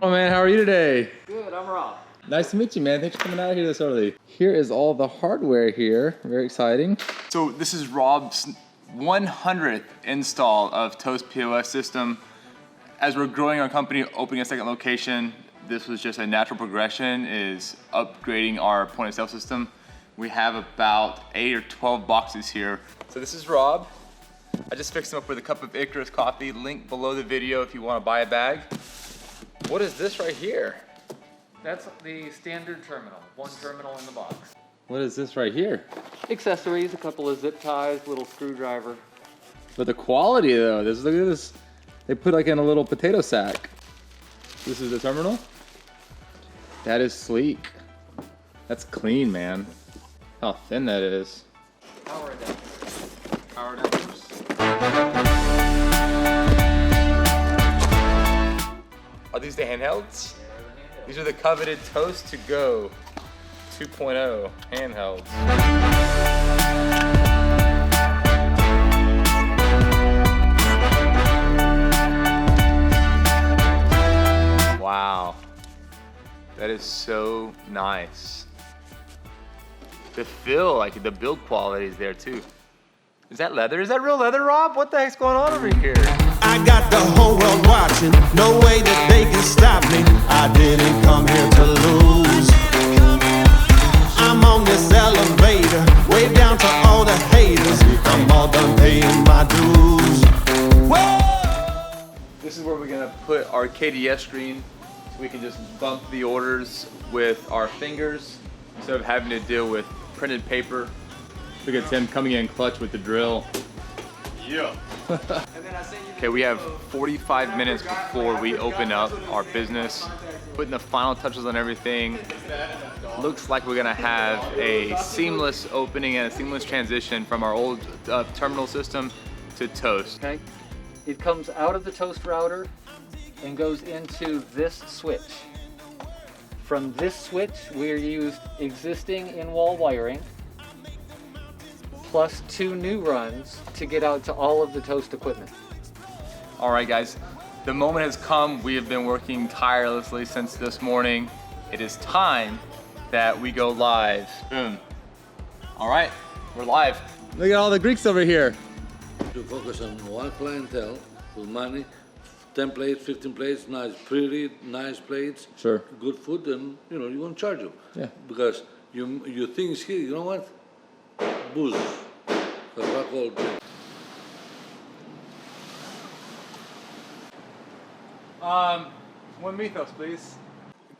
Oh man, how are you today? Good, I'm Rob. Nice to meet you, man. Thanks for coming out here this early. Here is all the hardware here. Very exciting. So this is Rob's 100th install of Toast POS system. As we're growing our company, opening a second location, this was just a natural progression, is upgrading our point of sale system. We have about 8 or 12 boxes here. So this is Rob. I just fixed him up with a cup of Icarus coffee. Link below the video if you want to buy a bag. What is this right here? That's the standard terminal. One terminal in the box. What is this right here? Accessories, a couple of zip ties, little screwdriver. But the quality though, look at this. They put like in a little potato sack. This is the terminal? That is sleek. That's clean, man. How thin that is. Power adapter. Power adapters. Are these the handhelds? These are the coveted Toast to Go 2.0 handhelds. Wow, that is so nice. The feel, like the build quality is there too. Is that leather? Is that real leather, Rob? What the heck's going on over here? I got the whole world watching. No way that they can stop me. I didn't come here to lose. I'm on this elevator, way down to all the haters. I'm all done paying my dues. Whoa! This is where we're gonna put our KDS screen so we can just bump the orders with our fingers instead of having to deal with printed paper. Look at Tim coming in clutch with the drill. Yeah. Okay, we have 45 minutes before we open up our business, putting the final touches on everything. Looks like we're gonna have a seamless opening and a seamless transition from our old terminal system to Toast. Okay. It comes out of the Toast router and goes into this switch. From this switch, we're used existing in-wall wiring plus 2 new runs to get out to all of the Toast equipment. All right, guys, the moment has come. We have been working tirelessly since this morning. It is time that we go live. Boom. All right, we're live. Look at all the Greeks over here. To focus on one clientele with money, 10 plates, 15 plates, nice, pretty, nice plates. Sure. Good food, and you won't charge them. Yeah. Because you things here, you know what? Booze. Alcohol drink. One mythos, please.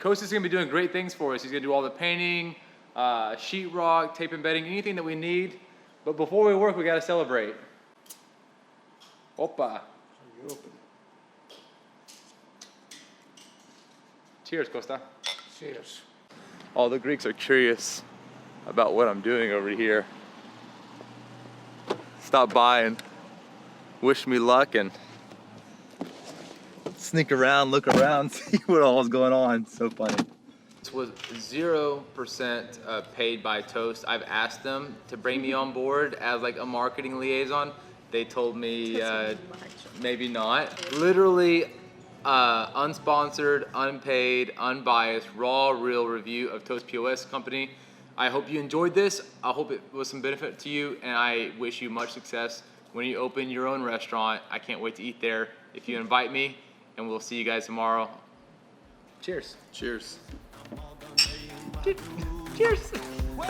Kostas is gonna be doing great things for us. He's gonna do all the painting, sheetrock, tape embedding, anything that we need. But before we work, we gotta celebrate. Opa. Cheers, Costa. Cheers. All the Greeks are curious about what I'm doing over here. Stop by and wish me luck and sneak around, look around, see what all is going on. So funny. This was 0% paid by Toast. I've asked them to bring me on board as like a marketing liaison. They told me maybe not. Literally unsponsored, unpaid, unbiased, raw, real review of Toast POS Company. I hope you enjoyed this. I hope it was some benefit to you, and I wish you much success when you open your own restaurant. I can't wait to eat there if you invite me, and we'll see you guys tomorrow. Cheers. Cheers. Cheers. I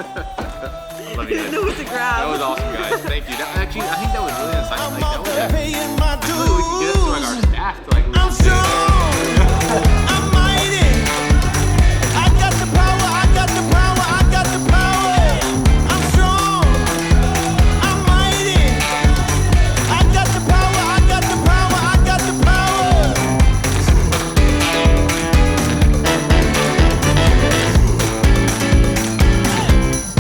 love you guys. Know what to grab. That was awesome, guys. Thank you. Actually, I think that was really insightful. Like, that was Paying my dues.